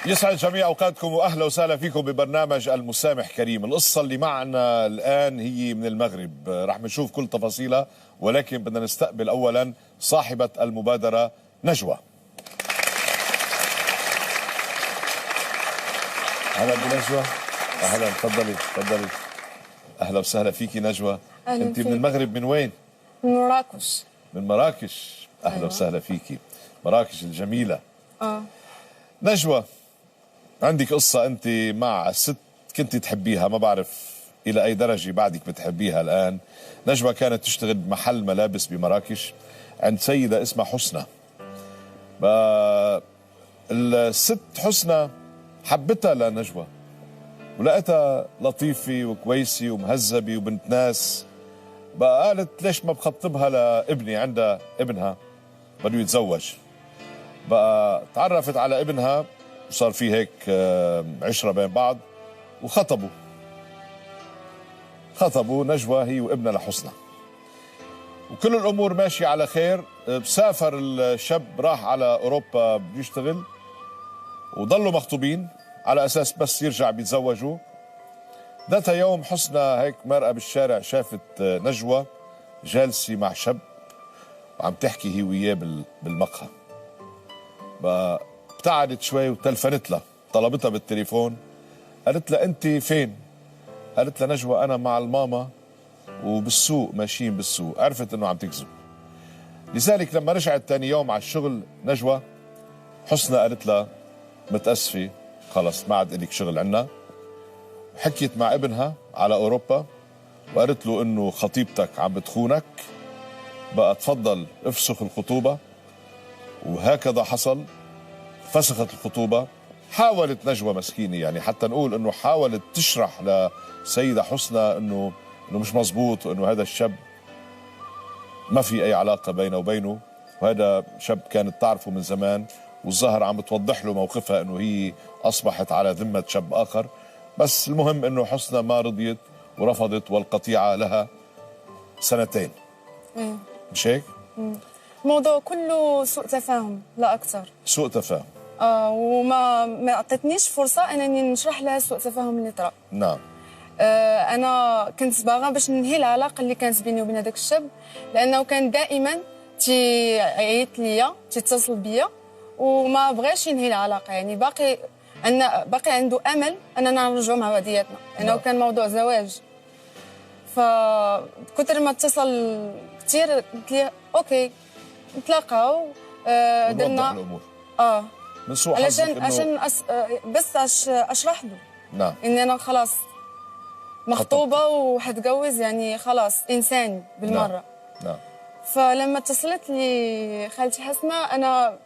يسعد جميع أوقاتكم وأهلا وسهلا فيكم ببرنامج المسامح كريم. القصة اللي معنا الآن هي من المغرب، رح نشوف كل تفاصيلها، ولكن بدنا نستقبل أولا صاحبة المبادرة نجوى. أهلا بنجوى. أهلا، تفضلي تفضلي. أهلا وسهلا فيكي نجوى. أنت من المغرب، من وين؟ من مراكش. من مراكش. أهلا وسهلا فيكي، مراكش الجميلة. نجوى، عندك قصة أنت مع ست كنت تحبيها، ما بعرف إلى أي درجة بعدك بتحبيها الآن. نجوى كانت تشتغل بمحل ملابس بمراكش عند سيدة اسمها حسنى. الست حسنى حبتها لنجوى ولقيتها لطيفة وكويسة ومهذبة وبنت ناس. بقى قالت ليش ما بخطبها لابني، عندها ابنها بده يتزوج. بقى تعرفت على ابنها وصار في هيك عشرة بين بعض وخطبوا نجوى هي وابنها لحسنى، وكل الأمور ماشية على خير. سافر الشاب، راح على أوروبا بيشتغل، وضلوا مخطوبين على أساس بس يرجع بيتزوجوا. ذات يوم حسنى هيك مرأة بالشارع شافت نجوى جالسة مع شاب وعم تحكي هي وياه بالمقهى. بقى ابتعدت شوي وتلفنت لها، طلبتها بالتليفون، قالت لها أنت فين؟ قالت لها نجوى أنا مع الماما وبالسوق، ماشيين بالسوق. عرفت إنه عم تكذب. لذلك لما رجعت ثاني يوم على الشغل نجوى، حسنى قالت لها متأسفة، خلص ما عاد إلك شغل عنا. حكيت مع ابنها على أوروبا وقالت له إنه خطيبتك عم بتخونك، بقى تفضل افسخ الخطوبة. وهكذا حصل، فسخت الخطوبة. حاولت نجوى مسكينة، يعني حتى نقول انه حاولت تشرح لسيدة حسنى انه مش مزبوط، وانه هذا الشاب ما في اي علاقة بينه وبينه، وهذا شاب كانت تعرفه من زمان، والظاهر عم بتوضح له موقفها انه هي اصبحت على ذمة شاب اخر. بس المهم انه حسنى ما رضيت ورفضت، والقطيعة لها 2 سنين. مش هيك؟ الموضوع كله سوء تفاهم لا اكثر. سوء تفاهم. وما اعطتنيش فرصه انني نشرح لها سوء التفاهم اللي طرا. نعم. انا كنت باغا باش ننهي العلاقه اللي كانت بيني وبين هذاك الشاب، لانه كان دائما تيعيط ليا، تيتصل بيا، وما بغاش ينهي العلاقه. يعني باقي عنده امل اننا نرجعوا مع بعضياتنا، لانه نعم. كان موضوع زواج. فكثر ما اتصل كثير قلت لي اوكي نتلاقاو. درنا الامور من سوء حظك عشان بس اشرح له. نعم. اني انا خلاص مخطوبه وحتجوز، يعني خلاص انساني بالمره. نعم. فلما اتصلت لي خالتي حسنى، انا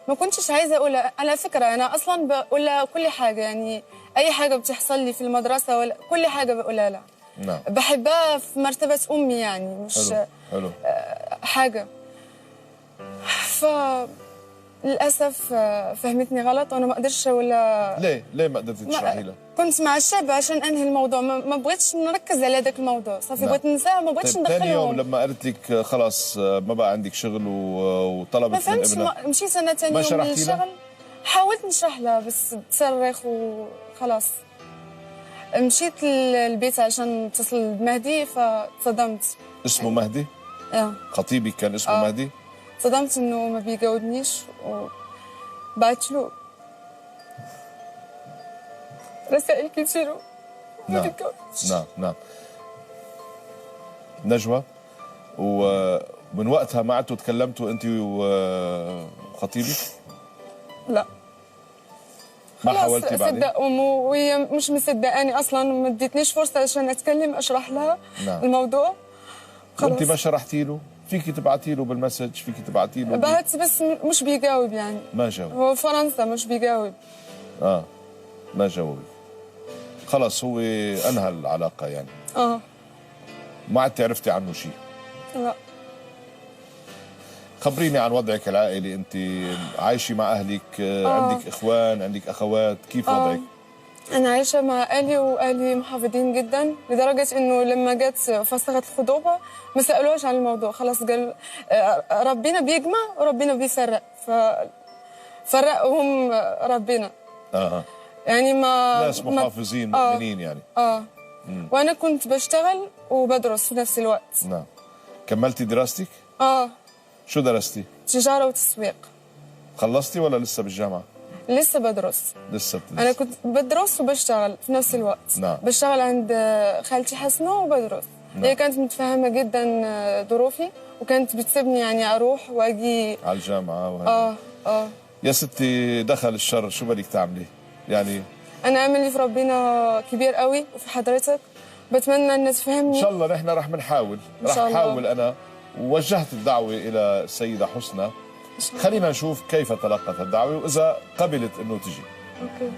ما كنتش عايزه اقول على فكره، انا اصلا بقول لها كل حاجه، يعني اي حاجه بتحصل لي في المدرسه ولا كل حاجه بقولها لها. نعم. بحبها في مرتبه امي، يعني مش حلو. حاجه. للاسف فهمتني غلط، وانا ما قدرتش ولا. ليه ما قدرتي تشرحي لها؟ كنت مع الشاب عشان انهي الموضوع، ما بغيتش نركز على هذاك الموضوع، صافي بغيت ننساه، ما بغيتش ندخلهم. ثاني يوم لما قالت لك خلاص ما بقى عندك شغل وطلبت من ابنها، مشيت انا ثاني يوم من الشغل، حاولت نشرح لها بس تصرخ وخلاص. مشيت للبيت عشان نتصل بمهدي، فصدمت. اسمه مهدي؟ خطيبي كان اسمه مهدي؟ صدمت انه ما بيجاوبنيش، وبعت له رسائل كثير. نعم. نعم. نجوى، ومن وقتها ما عدتوا تكلمتوا انت وخطيبك؟ لا. ما حاولتي بعدين؟ صدق امه وهي مش مصدقاني اصلا، ما ادتنيش فرصه عشان اتكلم اشرح لها. نعم. الموضوع خلص. وانت ما شرحتي له؟ فيك تبعتي له بالمسج، فيك تبعتي له. بعت بس مش بيجاوب، يعني ما جاوب. هو فرنسا مش بيجاوب. ما جاوب. خلص هو انهى العلاقه يعني. ما عدتي عرفتي عنه شيء؟ لا. خبريني عن وضعك العائلي، انت عايشه مع اهلك؟ عندك اخوان، عندك اخوات، كيف وضعك؟ انا عايشه مع اهلي، واهلي محافظين جدا، لدرجه انه لما جت فسخت الخطوبه ما سالوش عن الموضوع. خلاص قال ربنا بيجمع وربنا بيفرق، ففرقهم ربنا. يعني ناس محافظين مؤمنين يعني. وانا كنت بشتغل وبدرس في نفس الوقت. نعم. كملتي دراستك؟ شو درستي؟ تجارة وتسويق. خلصتي ولا لسه بالجامعة؟ لسه بدرس. لسه بتدرس. انا كنت بدرس وبشتغل في نفس الوقت. نعم. بشتغل عند خالتي حسنة وبدرس. نعم. هي كانت متفهمة جدا ظروفي وكانت بتسيبني يعني اروح واجي على الجامعة وهذا. يا ستي دخل الشر، شو بدك تعملي؟ يعني انا املي في ربنا كبير قوي وفي حضرتك، بتمنى ان تفهمني. ان شاء الله نحن رح نحاول. رح احاول انا، ووجهت الدعوة الى السيدة حسنى. خلينا نشوف كيف تلقت الدعوة واذا قبلت انه تجي. اوكي.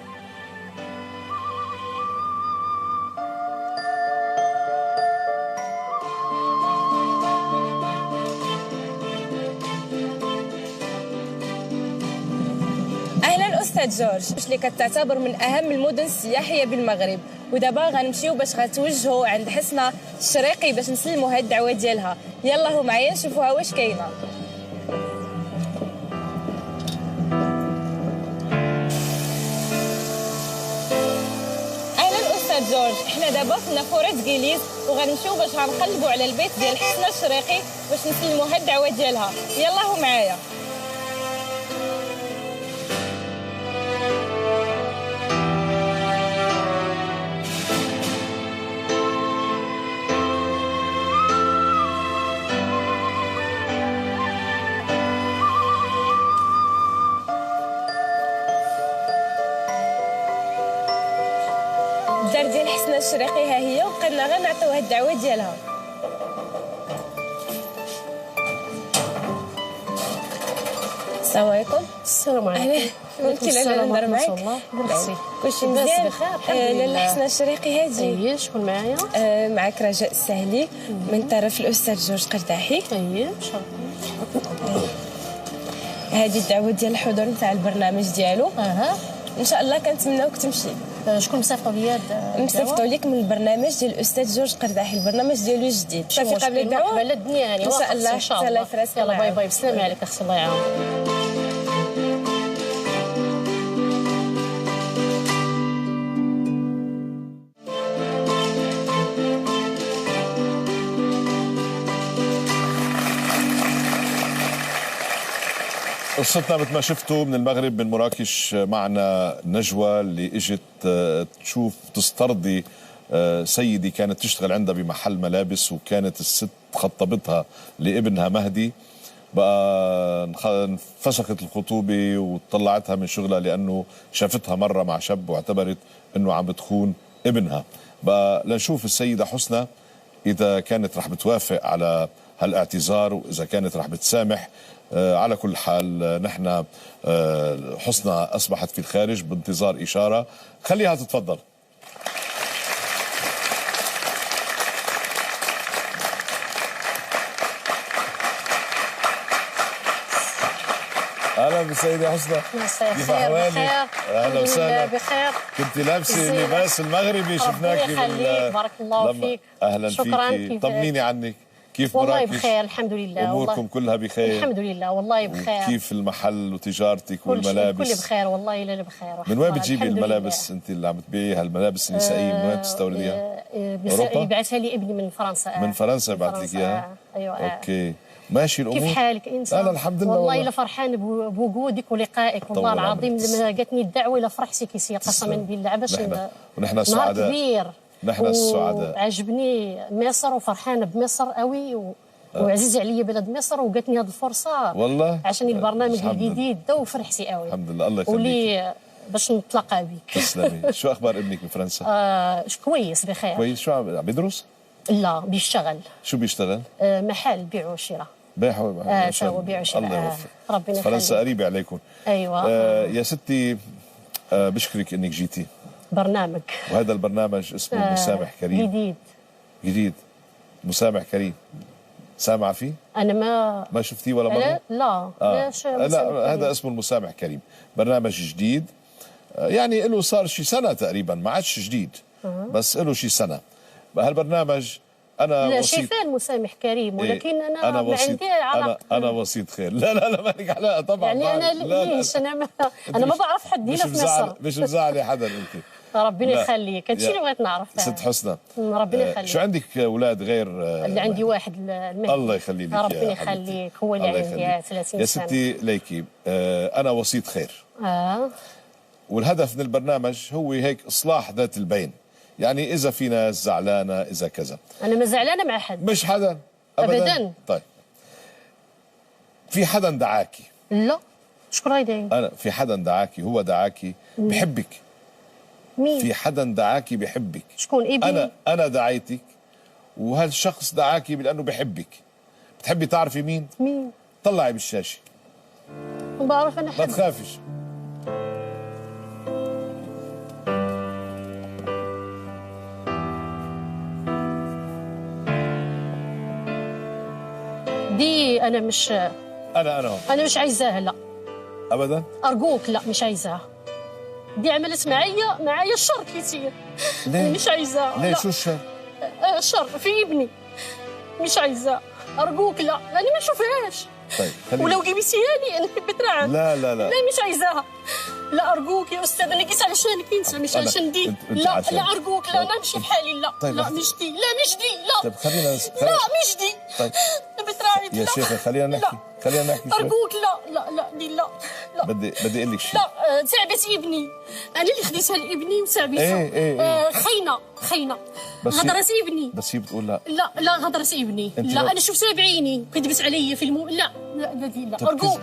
أستاذ جورج اللي كتعتبر من أهم المدن السياحية بالمغرب، ودابا غنمشيو باش غتوجهوا عند حسنة الشريقي باش نسلموا هاد الدعوة ديالها. يلا هو معايا نشوفوها واش كاينة. أهلا أستاذ جورج، حنا دابا في نافورة كيليز وغنمشيو باش غنقلبوا على البيت ديال حسنة الشريقي باش نسلموا هاد الدعوة ديالها. يلا هو معايا. الدار ديال حسنة الشريقي ها هي، وبقينا غير نعطيو هاد الدعوة ديالها. السلام عليكم. السلام عليكم. ممكن انا نهضر معاك؟ كلشي مزيان بخير؟ لاله حسنة الشريقي هادي. اييه شكون معايا؟ معاك رجاء السهلي من طرف الاستاذ جورج قرداحي. اييه شرف. هذه الدعوة ديال الحضور نتاع البرنامج ديالو. ان شاء الله كنتمناوك تمشي. شكون مصيفطوا ليا مصيفطوا لك من البرنامج ديال الاستاذ جورج قرداحي، البرنامج ديالو جديد. صافي قبل الدعوه مرحبا الدنيا يعني ان شاء الله. ان شاء الله يلا باي باي. بسلامه عليك اختي، الله يعاونك. قصتنا مثل ما شفتوا من المغرب من مراكش. معنا نجوى اللي اجت تشوف تسترضي سيدي كانت تشتغل عندها بمحل ملابس، وكانت الست خطبتها لابنها مهدي. بقى انفسخت الخطوبة وطلعتها من شغلها لأنه شافتها مرة مع شاب واعتبرت أنه عم بتخون ابنها. بقى لنشوف السيدة حسنى إذا كانت رح بتوافق على هالاعتذار وإذا كانت رح بتسامح. على كل حال نحن حسنى أصبحت في الخارج بانتظار إشارة. خليها تتفضل. اهلا بالسيدة حسنى. كيف احوالك؟ اهلا وسهلا. بخير. كنت لابسه اللباس المغربي شفناك. بارك الله فيك. اهلا فيك. طمنيني عنك. كيف مراكش؟ والله بخير الحمد لله. اموركم كلها بخير؟ الحمد لله والله بخير. كيف المحل وتجارتك والملابس؟ كل بخير والله. لا بخير. من وين بتجيبي الملابس انت اللي عم تبيعيها؟ الملابس النسائيه من وين بتستورديها؟ اوروبا؟ يبعثها لي ابني من فرنسا. من فرنسا يبعث لك اياها؟ ايوه. اوكي ماشي الامور. كيف حالك انت؟ انا الحمد لله والله الا فرحان بوجودك ولقائك والله العظيم. لما جاتني الدعوه الا فرحتي كيسي قسما بالله. باش ونحن السعداء. كبير. نحن السعداء. عجبني مصر وفرحانه بمصر قوي وعزيز عليا بلد مصر، وجاتني هذه الفرصه والله عشان البرنامج الجديد ده وفرحتي قوي. الحمد لله. الله يخليك. ولي باش نتلاقى بك. تسلمي. شو اخبار ابنك بفرنسا؟ كويس بخير. كويس. شو عم بيدرس؟ لا بيشتغل. شو بيشتغل؟ محل بيع وشراء. بيع بيع وشراء. الله يوفق. ربنا يخليك. فرنسا قريبه عليكم. ايوه. يا ستي بشكرك انك جيتي. برنامج. وهذا البرنامج اسمه مسامح كريم. جديد. مسامح كريم. سامعة فيه؟ أنا ما شفتيه ولا مرة؟ لا. لا هذا اسمه المسامح كريم. برنامج جديد يعني له صار شي سنة تقريبا، ما عادش جديد بس له شي سنة. هالبرنامج انا لا وسيط. شيفان مسامح كريم، ولكن انا ما وسيط. عندي علاقه. انا وسيط خير. لا لا لا مالك علاقه طبعا. يعني انا ليش انا ما بعرف حد هنا في مصر. مش مزعلي حدا انت. ربنا لا. يخليك، هادشي اللي بغيت نعرف. ست حسنى، ربنا يخليك. شو عندك اولاد غير اللي عندي واحد المهدي. الله يخلي لك ربنا يخليك، هو اللي عندي 30 يا سنه. ستي ليكي، انا وسيط خير. والهدف من البرنامج هو هيك اصلاح ذات البين، يعني اذا في ناس زعلانه، اذا كذا. انا ما زعلانه مع حد، مش حدا ابدا. طيب في حدا دعاكي؟ لا شكرا هيدا. انا في حدا دعاكي، هو دعاكي بحبك. مين؟ في حدا دعاكي بحبك. شكون؟ ابني. انا دعيتك، وهالشخص دعاكي لانه بحبك. بتحبي تعرفي مين؟ مين؟ طلعي بالشاشه. ما بعرف انا ما حد. تخافش. دي انا مش انا مش عايزاها، لا ابدا. ارجوك لا مش عايزاها. دي عملت معايا الشر كثير. ليه؟ مش عايزاها. ليه؟ لا. شو الشر؟ شر في ابني، مش عايزاه. ارجوك لا، انا ما نشوفهاش. طيب ولو جبتيها لي انا بترعب. لا لا لا لا مش عايزاها. لا ارجوك يا استاذ، انا قيس علشانك انت، مش علشان دي. لا لا ارجوك، لا انا امشي بحالي. لا طيب لا مش دي، لا مش دي، لا. طيب خلينا لا مش دي. طيب بتراعي يا شيخة خلينا نحكي، خلينا نحكي شوي. ارجوك لا لا لا دي لا لا. بدي اقول لك شيء. لا تعبت ابني، انا اللي خديتها لابني وتعبته. إيه. خاينه بس غدرت ابني. بس هي بتقول لا. لا غدرت ابني. لا انا شفتها بعيني، كذبت علي في لا دي لا.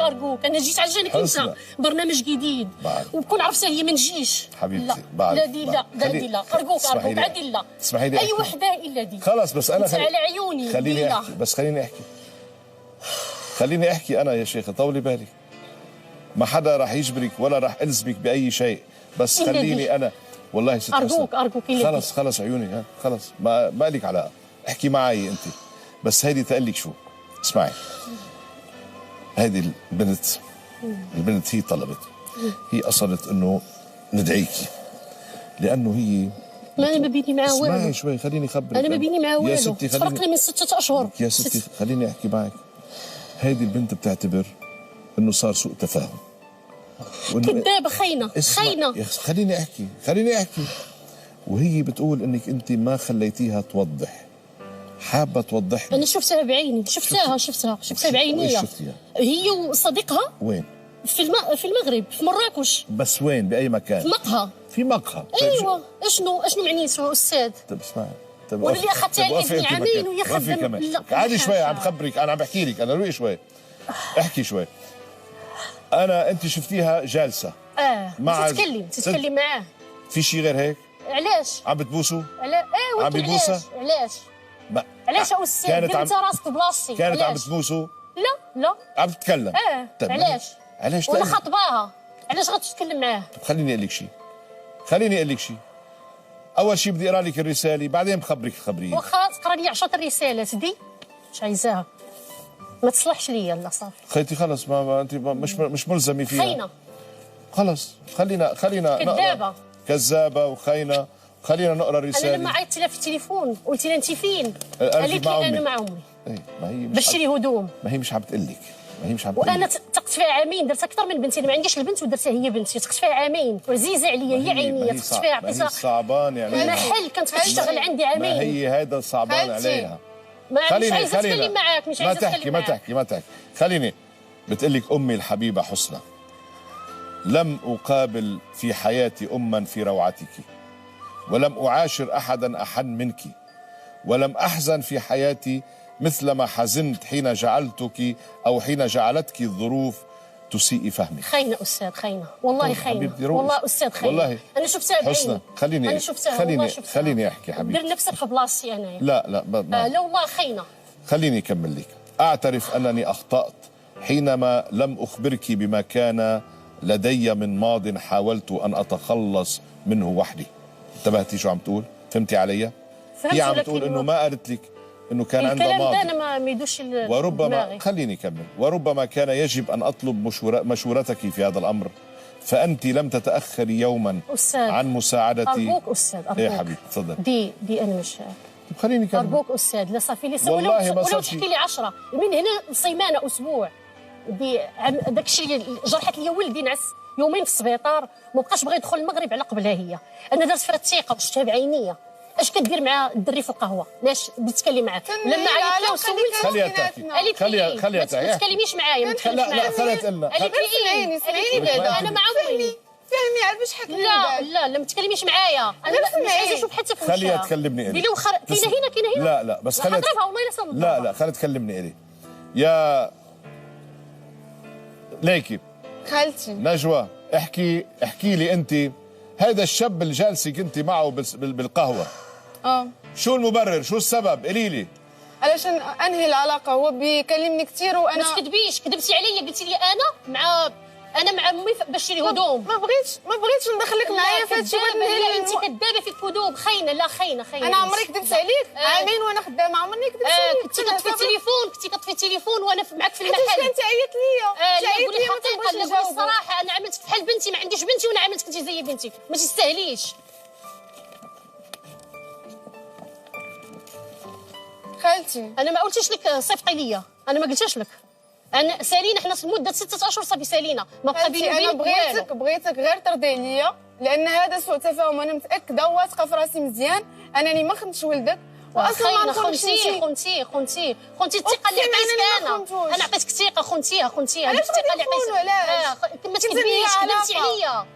ارجوك انا جيت عشانك انت، برنامج جديد وبكون عرفتها هي ما نجيش. حبيبتي لا دي لا دي لا. ارجوك عادي لا. اسمحي لي اي وحده الا دي. خلاص بس انا على عيوني. خليني احكي، بس خليني احكي انا يا شيخة، طولي بالك. ما حدا راح يجبرك ولا راح الزمك باي شيء، بس خليني انا. والله ست ارجوك خلص عيوني، خلص ما لك علاقه. احكي معي انت بس. هيدي تقول لك شو، اسمعي. هيدي البنت هي طلبت، هي اصرت انه ندعيكي لانه هي. ما انا ما بيني معاه والو. اسمعي شوي خليني اخبرك. انا ما بيني معاه والو. يا ستي فرقنا من 6 اشهر. يا ستي خليني احكي معك. هيدي البنت بتعتبر انه صار سوء تفاهم. كذابه خاينه. خليني احكي. وهي بتقول انك انت ما خليتيها توضح، حابه توضح لي. انا شفتها بعيني، شفتها بعيني. وين شفتيها؟ هي وصديقها. وين؟ في المغرب، في مراكش. بس وين؟ باي مكان؟ في مقهى. ايوه. اشنو معنيته استاذ؟ طب اسمعي. وانا اللي اخذتها لابني عامين وهي خدمه. عادي شوي، عم بخبرك، انا عم بحكي لك، انا روقي شوي. احكي شوي. انت شفتيها جالسه تتكلم معاه. في شيء غير هيك؟ علاش؟ عم بتبوسوا؟ ايوه. عم بيبوسها؟ علاش يا استاذ؟ انت راسك بلاصتي. كانت عم بتبوسوا؟ لا عم تتكلم. طيب علاش وانا خطباها، علاش غتتكلم معاه؟ طيب خليني اقول لك شيء. اول شيء بدي اقرا لك الرساله، بعدين بخبرك الخبريه. واخا تقرا لي 10 رسالات دي مش عايزاها، ما تصلحش ليا. لا صافي خيتي خلص، ما انت مش ملزمه فيها. خاينه. خلص خلينا كذابه وخاينه. خلينا نقرا الرساله. انا لما عيطت لها في التليفون قلت لها انت فين؟ قالت لي انا مع امي. ما هي بشري هدوم. ما هي مش عم تقول لك. وانا تقت فيها عامين، درت اكثر من بنتي. انا ما عنديش البنت ودرتها هي بنتي. تقت فيها عامين وعزيزه عليا، هي عينيه. تقت فيها عطيتها. صعبان يعني. انا حل كنت كتشتغل عندي عامين. ما هي هذا صعبان عليها. مش عايزه اتكلم معاك. مش عايزه اتكلم معاك. ما تحكي. خليني بتقول لك امي الحبيبه حسنى، لم اقابل في حياتي اما في روعتك، ولم اعاشر احدا احن منك، ولم احزن في حياتي مثلما حزنت حين جعلتك أو حين جعلتك الظروف تسيء فهمك. خاينة أستاذ، خاينة والله، خاينة والله أستاذ، خاينة والله. أنا شفتها بعيني. خليني أحكي حبيبي. دير نفسك في بلاصتي أنا. لا لا والله خاينة. خليني أكمل لك. أعترف أنني أخطأت حينما لم أخبرك بما كان لدي من ماض حاولت أن أتخلص منه وحدي. انتبهتي شو عم تقول؟ فهمتي علي؟ هي عم تقول إنه ما قالت لك انه كان عندها ماضي. الكلام ده انا ما يدوش وربما خليني اكمل. وربما كان يجب ان اطلب مشورتك في هذا الامر، فانت لم تتاخري يوما أستاذ. عن مساعدتي. ارجوك استاذ، ارجوك. يا حبيبي تفضل. دي انا مش خليني كمل. ارجوك استاذ، لا صافي لي والله ما ولو صار تحكي شيء. لي 10 من هنا لصيمانه اسبوع. داك الشيء جرحت لي ولدي نعس يومين في السبيطار، ما بقاش بغى يدخل المغرب على قبلها هي. انا درت فيها الثقه وشفتها بعينيا. اش كدير مع الدري في القهوه؟ علاش بتتكلم معاه؟ لما عيطت له وسولت خليها تحكي. خليها تحكي. ما تكلميش معايا، ما تكلميش لا خليها تقول لنا. قالت لي اسمعيني بعدا. انا مع امي. فهمي على باش حكي. لا ما تكلميش معايا، انا مش عايزه نشوف حتى في وشها. خليها تكلمني الي. كاينه هنا لا بس خليها نضربها والله لا نضربها. لا خليها تكلمني الي. يا ليكي خالتي نجوى، احكي لي انت، هذا الشاب اللي جالسه كنت معه بالقهوه، شو المبرر؟ شو السبب؟ قولي لي. علشان انهي العلاقه، هو بيكلمني كثير وانا ما تكذبيش، كذبتي عليا، قلتي لي انا مع امي باش نشري هدوم. ما بغيتش ندخلك معايا في هادشي. انت كذابه فيك كذوب، خاينه. لا خاينه انا عمري كذبت عليك؟ عامين وانا خدامه عمرني كذبت عليك. كنتي كطفي التليفون وانا معك في المحل. كنت عيط ليا لا قولي الحقيقه، لا قولي الصراحه، انا عملتك بحال بنتي، ما عنديش بنتي وانا عملتك انت زي بنتي، ما تستاهليش. خالتي انا ما قلتش لك صيفطي ليا، انا ما قلتش لك. انا سالينا حنا مده 6 اشهر صافي سالينا، ما بقى بيني انا وبينك بغيتك غير ترضي عليا، لان هذا سوء تفاهم. انا متاكده وواثقه في راسي مزيان انني ما خنتش ولدك، واصلا ما خنتي الثقه اللي عطيتك انا عطيتك الثقه، خنتيها هذيك الثقه اللي عطيتك. ما تكذبيش، كذبتي عليا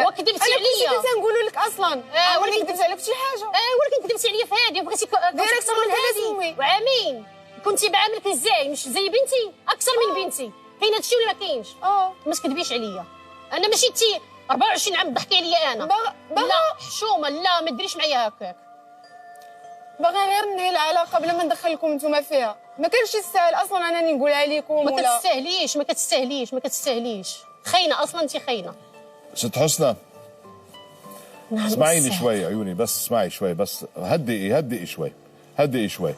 وكذبتي عليا. انا كنت نقول لك اصلا عمري كذبت عليك شي حاجه. ولكن كذبتي عليا في هذه، بغيتي اكثر من هذه. وعامين كنتي بعاملك ازاي؟ مش زي بنتي، اكثر من بنتي. كاين هادشي ولا ما كاينش؟ ما تكذبيش عليا. انا ماشي تي 24 عام تضحكي عليا انا. لا حشومه، لا ما ديريش معايا هكاك. باغي غير ننهي العلاقه بلا ما ندخلكم نتوما فيها. ما كانش يستاهل اصلا انني نقولها لكم. ما كتستاهليش. خاينه اصلا، انت خاينه. ست حسنى اسمعيني شوي عيوني، بس اسمعي شوي، بس هدئي شوي.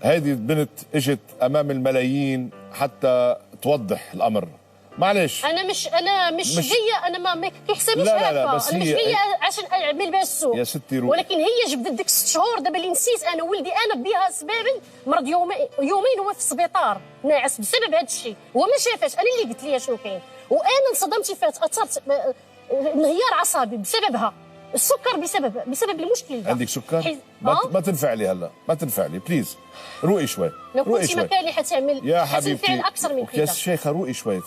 هذه البنت اجت امام الملايين حتى توضح الامر. معلش انا مش جايه، انا ما كيحسبنيش هكا. لا بس انا مش جايه عشان اعمل بها السوق يا ستي ولكن هي جبدت ديك 6 شهور. دابا اللي نسيت انا ولدي انا بها سبابا مرض يومين هو في السبيطار ناعس بسبب هذا الشيء. هو ما شافاش، انا اللي قلت ليه شنو كاين، وانا انصدمت فيها، تاثرت انهيار عصبي بسببها. السكر بسبب المشكل ده. عندك سكر؟ ما تنفع لي هلا، ما تنفع لي بليز. روقي شوي. لو كنتي مكاني حتعمل يا حبيبتي فعل اكثر من كده. يا شيخه روقي شوي.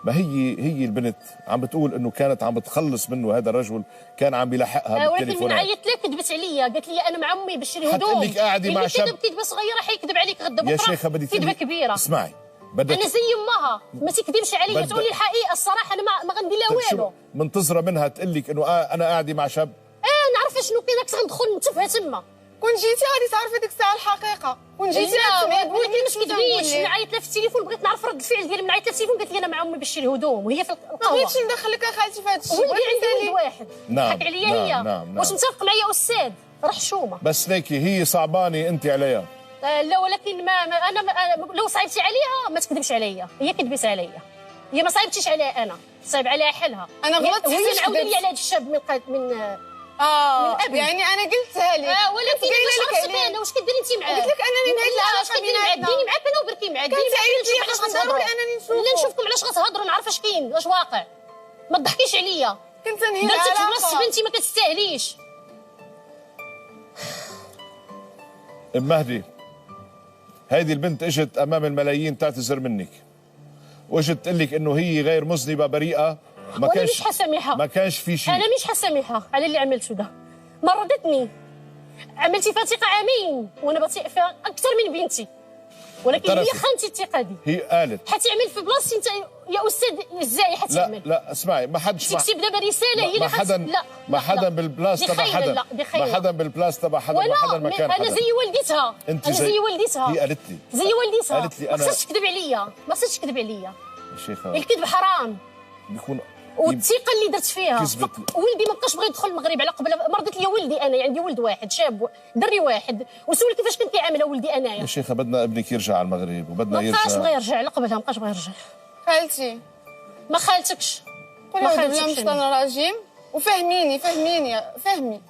ما هي البنت عم بتقول انه كانت عم بتخلص منه، هذا الرجل كان عم بيلحقها بالتليفون. ولكن من عيطت لك كذبت عليا، قالت لي انا مع امي بشري هدوم. حتقول لك قاعده مع شاب. كذبه صغيره حيكذب عليك غدا بكره. يا شيخه بدي كذبه كبيره. اسمعي انا زي امها، ما تكذبش علي، تقولي الحقيقه الصراحه. انا ما غندير لها والو. منتظره منها تقول لك انه انا قاعده مع شاب. نعرف شنو كاين، راك غندخل نتفها تما. كون جيتي غادي تعرفي ديك الساعه الحقيقه. كون جيتي ولكن ما تكذبيش. من عيطت لها في التليفون بغيت نعرف رد الفعل ديالها. من عيطت لها في التليفون قالت لي انا مع امي بشري هدوم وهي في القهوه. ما بغيتش ندخلك اخالتي في هذا الشيء. ولدي عندي ولد واحد. ضحك عليا هي. واش متفق معايا استاذ؟ راه حشومه. بس ليكي هي صعبانه انت عليها. لا ولكن انا لو صعبتي عليها ما تكذبش عليا. هي كذبت عليا، هي ما صعبتيش عليها، انا صعب عليها حلها. انا غلطت وهي معاوده لي على هذا الشاب من أبي. يعني انا قلتها لك. ولكن واش عرفتي انا واش كديري انت معاه؟ قلت لك انني نهيت العلاقه بيناتنا. ديني معاك انا وبركي معاك. كنت عيطت لي علاش غتهضروا انني نشوفكم. لا نشوفكم علاش غتهضروا، نعرف اش كاين، واش واقع. ما تضحكيش عليا. كنت نهيت العلاقه. درتك في بلاصه بنتي ما كتستاهليش. مهدي هذه البنت اجت امام الملايين تعتذر منك، واجت تقول لك انه هي غير مذنبه بريئه، ما كانش في شيء. انا مش حسامحها على اللي عملته ده. مرضتني، عملتي فيها ثقه عامين وانا بطيء فيها اكثر من بنتي، ولكن هي خانتي الثقه دي. هي قالت حتعمل في بلاصتي انت يا استاذ. ازاي حتعمل؟ لا اسمعي، ما حدش تكتب دابا رساله هي اللي ما حدا بالبلاص تبع حدا. ما حدا بالبلاص تبع حدا. ما حدا مكان حدا. انا زي والدتها. انت زي والدتها. هي قالت لي ما خصكش تكذب عليا، ما خصكش تكذب عليا يا شيخه. الكذب حرام. بيكون والثقه اللي درت فيها ولدي ما بقاش بغى يدخل المغرب على قبل. مرضت لي ولدي انا، عندي ولد واحد شاب دري واحد، وسول كيفاش كنت كيعاملها ولدي انايا. يا شيخه بدنا ابنك يرجع على المغرب وبدنا يرجع. ما بقاش بغى يرجع على قبلها، ما بقاش بغى يرجع. خالتي ما خالتكش. ما خالتكش. انا راجيم وفهميني فهمي.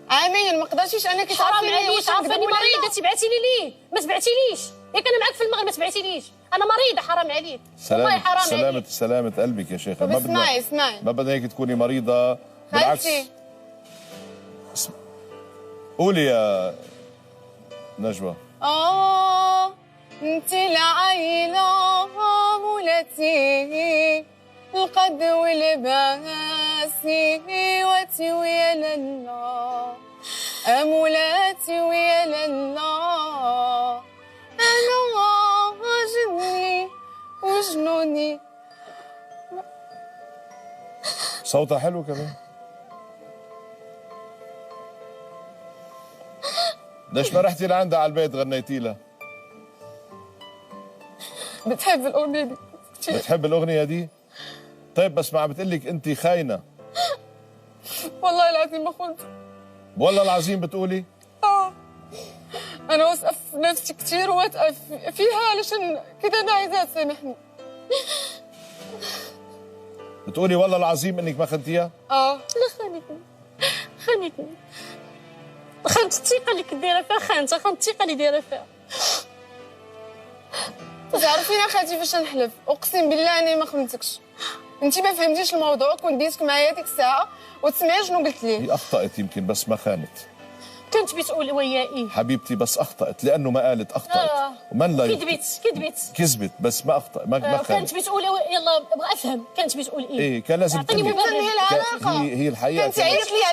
عامين ما قدرتيش انك حرام تعرفيني عليك، واش عارفاني نكذب ولا مريضه لا. تبعتي لي ليه؟ ما تبعتيليش ياك انا معاك في المغرب، ما تبعتيليش انا مريضه. حرام عليك والله، حرام عليك. سلامة قلبك يا شيخة. طب اسمعي ما بدنا هيك تكوني مريضة، بالعكس. خالتي قولي يا نجوى. انت العيلة مولتي القد والباسي وتي ويا لله أمولاتي ويا لله أنا جني وجنوني. صوتها حلو كمان. ليش ما رحتي لعندها على البيت غنيتي لها؟ بتحب الأغنية دي كتير. بتحب الأغنية دي؟ طيب بس ما عم بتقلك أنت خاينة. والله العظيم ما خنت. والله العظيم بتقولي؟ أنا واثقة في نفسي كتير وواثقة فيها علشان كده أنا عايزاها تسامحني. بتقولي والله العظيم إنك ما خنتيها؟ لا خانتني خانت الثقه اللي كديرها فيها، خانت الثقه اللي دايره فيها. تعرفين خالتي فاش نحلف، اقسم بالله اني ما خنتكش. انت ما فهمتيش الموضوع، كنت ديتك معايا ديك الساعه وتسمعي شنو قلت ليه. هي أخطأت يمكن بس ما خانت. كنت بتقول وياي حبيبتي بس أخطأت لأنه ما قالت أخطأت. ومن لا كذبت بس ما أخطأ ما خانت. كانت بتقول يلا ابغى افهم، كانت بتقول إيه كان لازم أعطيني تقولي. مبرر. هي العلاقه هي الحقيقة كانت تعيط لي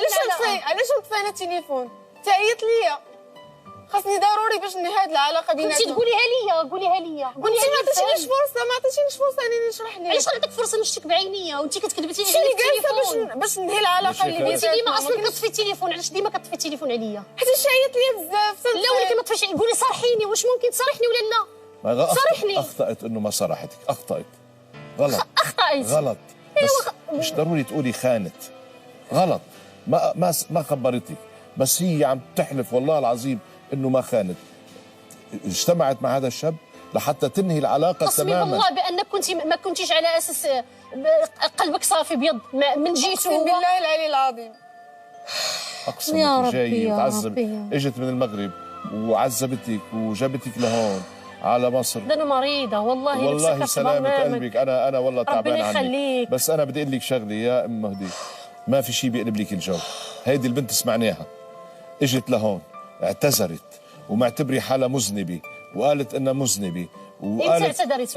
علاش طفينا التليفون، تعيط لي خاصني ضروري باش ننهي هاد العلاقه بيناتنا. كنتي قوليها ليا انت ما عطيتينيش فرصه انني نشرح لك. علاش عطيتك فرصه نشتك بعينيا وانت كتكذبي لي شنو جالسه باش ننهي العلاقه اللي انت بيناتنا. ديما اصلا كتطفي التليفون، علاش ديما كتطفي التليفون عليا؟ حيت عيط لي بزاف. لا ولكن ما تطفيش، قولي صارحيني، واش ممكن تصارحني ولا لا؟ صارحني. أخطأت إنه ما صرحتك، أخطأت غلط. اخطأت غلط بس مش ضروري تقولي خانت. غلط ما خبرتك، بس هي عم تحلف والله العظيم إنه ما خانت. اجتمعت مع هذا الشاب لحتى تنهي العلاقة قسمي تماما. بالله بانك ما كنتيش على اساس قلبك صافي بيض من جيتو. اقسم بالله العلي العظيم. اقسم يا لك ربي جاي يا وتعذب. ربي. اجت من المغرب وعذبتك وجابتك لهون على مصر. ده انا مريضه والله. والله سلامة قلبك. انا والله تعبان ربنا عنك. يخليك. بس انا بدي اقول لك شغله يا ام مهدي، ما في شيء بيقلب لك الجو. هيدي البنت سمعناها اجت لهون اعتذرت ومعتبري حالها مذنبه وقالت انها مذنبه وقالت اعتذرت.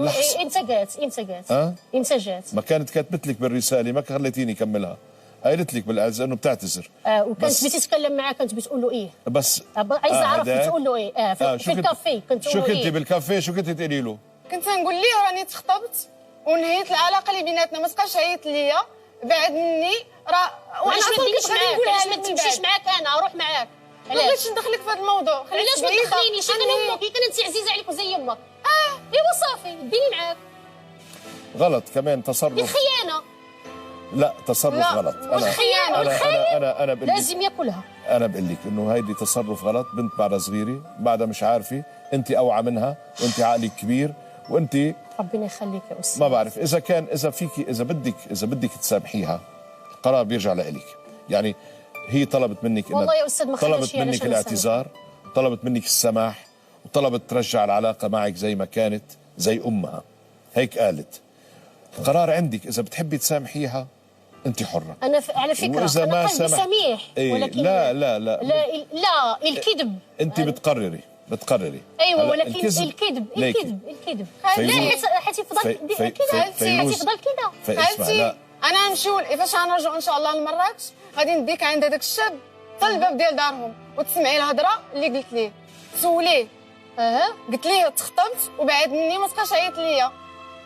امتى جات؟ ما كانت كاتبت لك بالرساله، ما خليتيني اكملها. قالت لك بالعز انه بتعتذر. وكانت بتتكلم معاه، كنت بتقول له ايه؟ بس عايزه اعرف بتقول له ايه؟ في الكافيه كنت تقول له ايه؟ شو كنتي بالكافيه شو كنتي تقولي له؟ كنت نقول ليه راني تخطبت ونهيت العلاقه اللي بيناتنا، ما تبقاش عيط ليا بعد مني وانا اصلا علاش ما تمشيش معاك؟ انا اروح معاك. ما بغيتش ندخلك في هذا الموضوع. علاش ما تدخلينيش؟ انا امك، كان انت عزيزه عليك وزي امك. ايوا صافي ديني معاك. غلط كمان تصرف. الخيانه. لا تصرف لا. غلط. والخيانة. انا بقول لك لازم ياكلها. انا بقول لك انه هيدي تصرف غلط. بنت بعدها صغيره، بعدها مش عارفه، انت اوعى منها وانت عقلك كبير وانت ربنا يخليك يا استاذ. ما بعرف اذا بدك تسامحيها القرار بيرجع لإلك. يعني هي طلبت منك والله يا استاذ ما طلبت منك الاعتذار، طلبت منك السماح، وطلبت ترجع العلاقه معك زي ما كانت زي امها. هيك قالت. القرار عندك، اذا بتحبي تسامحيها انت حره. انا على فكره وإذا انا ما قلبي سمح... سميح. إيه ولكن لا الكذب. انت بتقرري ايوه ولكن الكذب لا حتى يفضل كذا. خالتي انا نمشيو فاش غنرجعوا ان شاء الله لمراكش، غادي نديك عند هذاك الشاب حتى الباب ديال دارهم وتسمعي الهضره اللي قلت ليه، تسوليه. قلت ليه تخطبت وبعد مني ما تبقاش عيط ليا.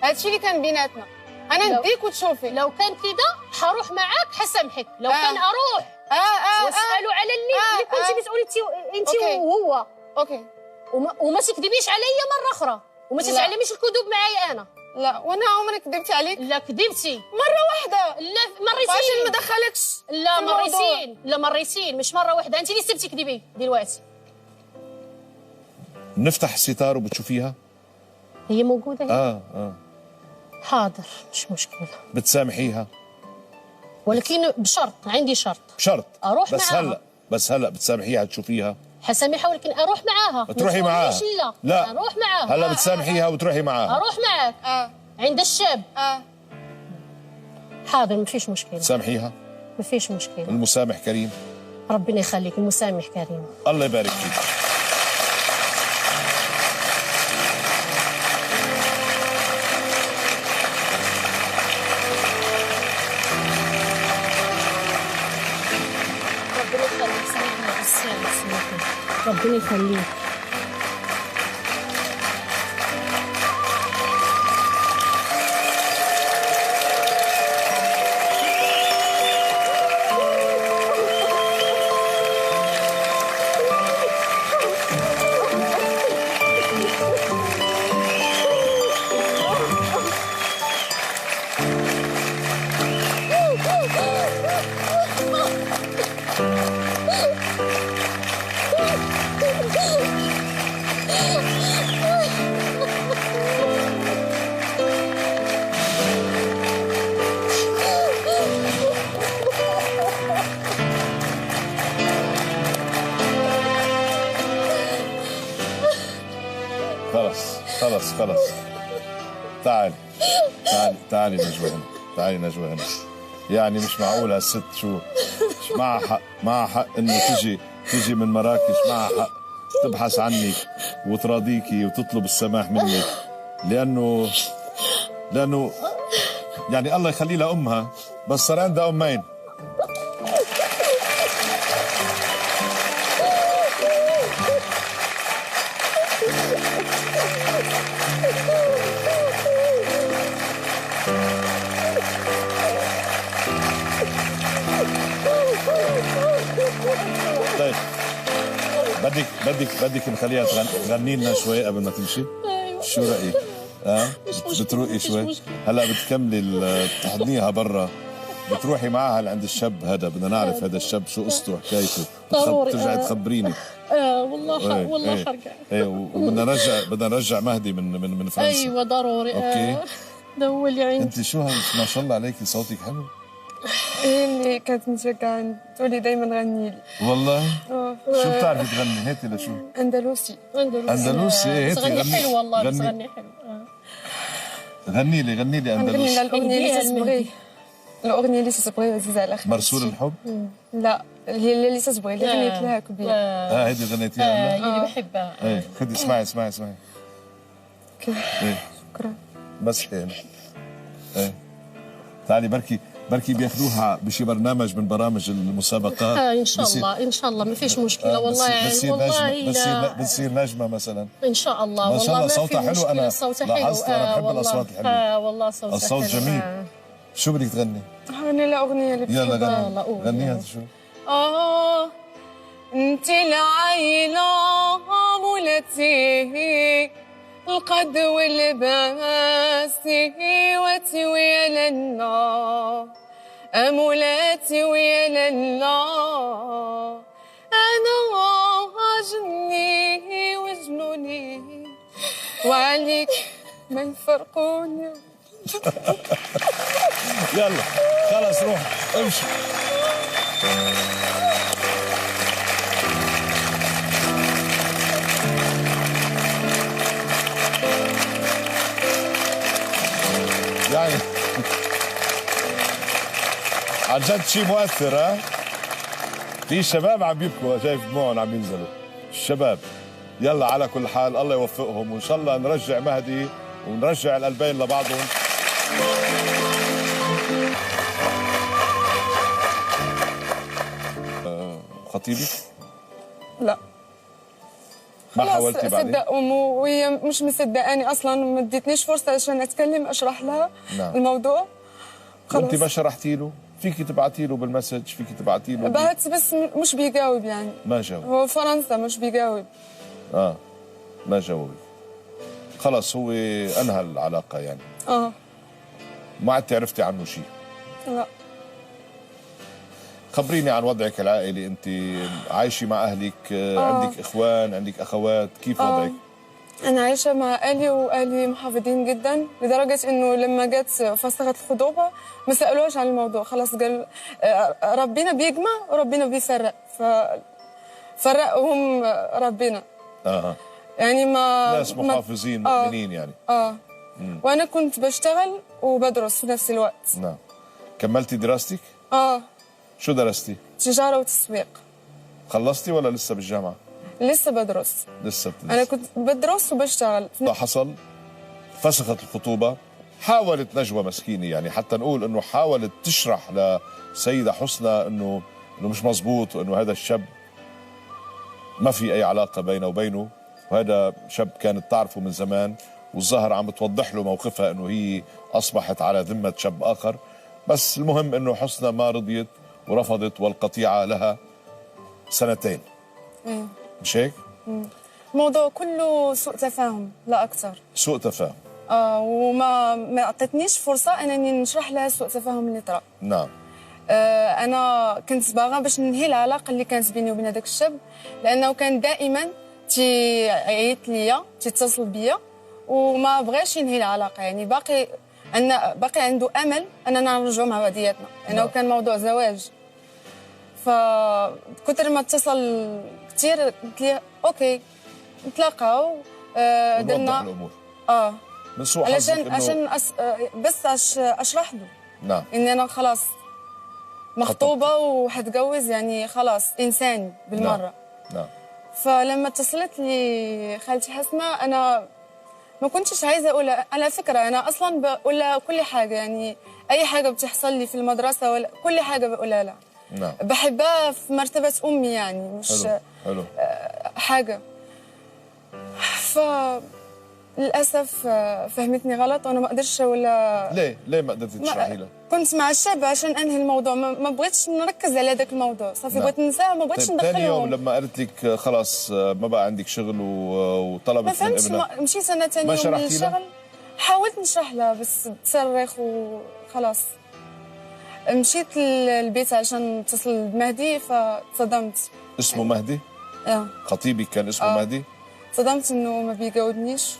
هادشي اللي كان بيناتنا. انا نديك وتشوفي. لو كان كذا حروح معاك حسامحك. لو كان اروح واسالوا على اللي كنتي بتقولي انت وهو. اوكي. وما تكذبيش عليا مره اخرى وما تتعلميش الكذوب معايا انا. لا وانا عمري كذبت عليك. لا كذبتي مره واحده. لا مرتين. عشان ما دخلكش. لا مرتين مش مره واحده. انت اللي سبتي كذبي دلوقتي. نفتح الستار وبتشوفيها. هي موجوده هي. حاضر مش مشكله. بتسامحيها ولكن بشرط، عندي شرط. بشرط اروح بس معاها. هلا بس هلا بتسامحيها تشوفيها؟ حسامحها ولكن اروح معاها. تروحي معاها؟ لا اروح معاها. هلا بتسامحيها وتروحي معاها؟ اروح معاك. عند الشاب. حاضر ما فيش مشكله. تسامحيها؟ ما فيش مشكله. المسامح كريم. ربنا يخليك، المسامح كريم. الله يبارك فيك. ربنا يخليك. خلص تعالي نجوى هنا. تعالي نجوى هنا. يعني مش معقول هالست شو مش معها حق انه تجي من مراكش، معها حق تبحث عنك وتراضيكي وتطلب السماح منك، لانه يعني الله يخلي لها امها، بس صار عندها امين. طيب بدك نخليها تغني لنا شوي قبل ما تمشي؟ ايوه شو رايك؟ بتروقي شوي؟ هلا بتكملي تحضنيها برا، بتروحي معها لعند الشاب هذا، بدنا نعرف هذا الشاب شو قصته وحكايته، بترجعي تخبريني. والله والله حرجع. ايه بدنا نرجع مهدي من فرنسا. ايوه ضروري. اوكي دولي عندي. انت شو ما شاء الله عليكي صوتك حلو. هي اللي كانت مشجعة تقولي دايما غني لي. والله؟ شو بتعرفي تغني؟ هاتي لشو؟ اندلسي. ايه هاتي غني حلو والله، بس غني حلو. غني لي اندلسي. غني الاغنية اللي تصبغي. الاغنية اللي تصبغي عزيزة على اخي. مرسول الحب؟ لا هي اللي تصبغي اللي غنيت لها كبير. هيدي غنيتيها اللي بحبها. ايه خدي اسمعي. اوكي. ايه شكرا. بس هيك. ايه تعالي بركي بياخذوها بشي برنامج من برامج المسابقات. ان شاء الله ما فيش مشكله. والله يعني والله بتصير نجمه مثلا. ان شاء الله. ما شاء الله صوتها حلو. انا صوتها لاحظت حلو. انا بحب الاصوات الحلوه. والله صوتها الصوت حلو. جميل. شو بدك تغني؟ غني الأغنية اللي يلا بتحبها. غنيها شو؟ انت العيلة مولتي القد والباسي وتي ويا لله أمولاتي ويا لله أنا جني وجنوني وعليك ما يفرقوني. يلا خلص روح امشي. يعني عن جد شيء مؤثر. ها في شباب عم يبكوا، شايف دموعهم عم ينزلوا الشباب. يلا على كل حال الله يوفقهم، وان شاء الله نرجع مهدي ونرجع القلبين لبعضهم. خطيبك؟ لا ما حاولتي بعدين؟ صدق أمه وهي مش مصدقاني اصلا، ما ادتنيش فرصه عشان اتكلم اشرح لها. نعم. الموضوع خلص. انت ما شرحتي له؟ فيك تبعتي له بالمسج، فيك تبعتي له بعت بس مش بيجاوب يعني. ما جاوب. هو فرنسا مش بيجاوب. ما جاوبك. خلص هو انهى العلاقه يعني. ما عدتي عرفتي عنه شيء؟ لا. خبريني عن وضعك العائلي، انت عايشه مع اهلك؟ عندك اخوان، عندك اخوات، كيف وضعك؟ انا عايشه مع اهلي واهلي محافظين جدا لدرجه انه لما جت فسخه الخطوبه ما سالوش عن الموضوع. خلاص قال ربنا بيجمع وربنا بيفرق، ففرقهم ربنا. يعني ناس محافظين مؤمنين يعني. وانا كنت بشتغل وبدرس في نفس الوقت. نعم. كملتي دراستك؟ شو درستي؟ تجاره وتسويق. خلصتي ولا لسه بالجامعه؟ لسه بدرس. لسه بتدرس. انا كنت بدرس وبشتغل. حصل فسخت الخطوبه، حاولت نجوى مسكينه يعني حتى نقول انه حاولت تشرح لسيدة حسنى انه مش مزبوط، وانه هذا الشاب ما في اي علاقه بينه وبينه، وهذا شاب كانت تعرفه من زمان، والظاهر عم بتوضح له موقفها انه هي اصبحت على ذمه شاب اخر. بس المهم انه حسنى ما رضيت ورفضت، والقطيعه لها 2 سنين. مش هيك؟ الموضوع كله سوء تفاهم لا اكثر. سوء تفاهم. وما اعطتنيش فرصه انني نشرح لها سوء التفاهم اللي طرا. نعم. انا كنت باغا باش ننهي العلاقه اللي كانت بيني وبين هذاك الشاب، لانه كان دائما تيعيط ليا تيتصل بيا وما بغاش ينهي العلاقه. يعني باقي عنده امل اننا نرجعوا مع بعضياتنا، لانه كان موضوع زواج. فكتر ما اتصل كثير قلت لي اوكي نتلاقاو. درنا الامور من سوء حظك عشان بس اشرح له. نعم. اني انا خلاص مخطوبه وحتجوز، يعني خلاص انساني بالمره. نعم. فلما اتصلت لي خالتي حسنى انا ما كنتش عايزه اقولها. على فكره انا اصلا بقولها كل حاجه، يعني اي حاجه بتحصل لي في المدرسه ولا كل حاجه بقولها لها. نعم. بحبها في مرتبه امي، يعني مش حلو. حاجه. للاسف فهمتني غلط وانا ما قدرتش ولا. ليه ما قدرتي تشرحي لها؟ كنت مع الشاب عشان انهي الموضوع، ما بغيتش نركز على هذاك الموضوع، صافي بغيت ننساه، ما بغيتش ندخلهم. ثاني يوم لما قالت لك خلاص ما بقى عندك شغل وطلبت ما من فهمتش. ابنها، مشيت انا ثاني يوم من الشغل حاولت نشرح لها بس تصرخ وخلاص. مشيت للبيت عشان نتصل بمهدي فصدمت. اسمه مهدي؟ خطيبك كان اسمه مهدي؟ صدمت انه ما بيجاوبنيش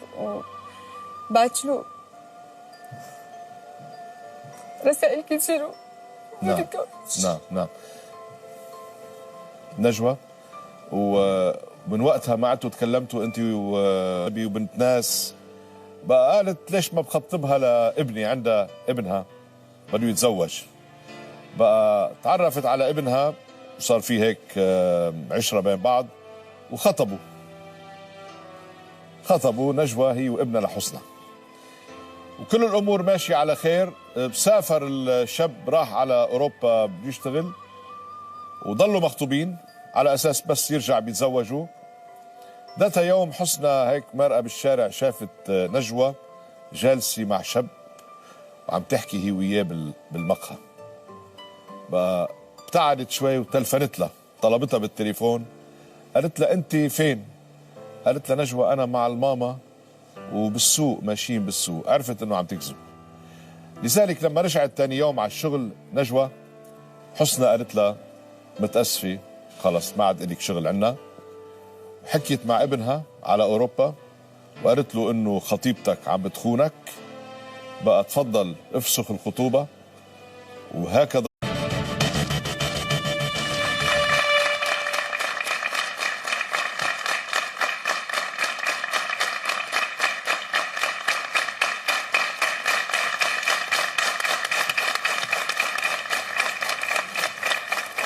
وبعت له رسائل كثير وما بيجاوبنيش. نعم. نجوى، ومن وقتها ما عدتوا تكلمتوا انت وبنت ناس، بقى قالت ليش ما بخطبها لابني، عندها ابنها بده يتزوج. بقى تعرفت على ابنها وصار في هيك عشرة بين بعض وخطبوا نجوى هي وابنها لحسنى، وكل الامور ماشيه على خير. سافر الشاب راح على اوروبا بيشتغل، وضلوا مخطوبين على اساس بس يرجع بيتزوجوا. ذات يوم حسنى هيك مرقه بالشارع شافت نجوى جالسه مع شاب وعم تحكي هي وياه بالمقهى. بقى ابتعدت شوي وتلفنت لها، طلبتها بالتليفون، قالت لها انت فين؟ قالت لها نجوى انا مع الماما وبالسوق ماشيين بالسوق. عرفت انه عم تكذب. لذلك لما رجعت ثاني يوم على الشغل نجوى، حسنى قالت لها متاسفه خلص ما عاد لك شغل عنا. حكيت مع ابنها على اوروبا وقالت له انه خطيبتك عم بتخونك، بقى تفضل افسخ الخطوبه. وهكذا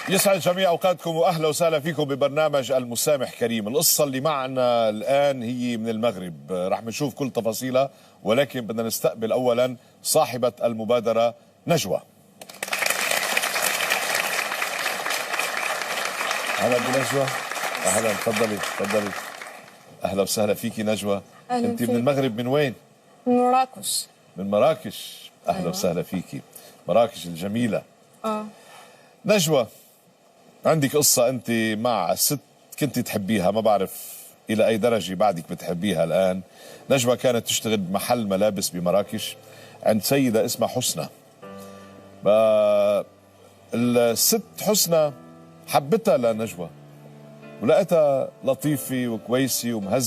يسعد جميع اوقاتكم واهلا وسهلا فيكم ببرنامج المسامح كريم. القصه اللي معنا الان هي من المغرب، رح نشوف كل تفاصيلها، ولكن بدنا نستقبل اولا صاحبه المبادره نجوى. اهلا بنجوى. اهلا، تفضلي. اهلا وسهلا فيكي نجوى. انت من المغرب، من وين؟ من مراكش. من مراكش. اهلا وسهلا فيكي، مراكش الجميله. نجوى، عندك قصة أنت مع ست كنت تحبيها، ما بعرف إلى أي درجة بعدك بتحبيها الآن. نجوى كانت تشتغل بمحل ملابس بمراكش عند سيدة اسمها حسنى. الست حسنى حبتها لنجوى ولقيتها لطيفة وكويسة ومهذبة.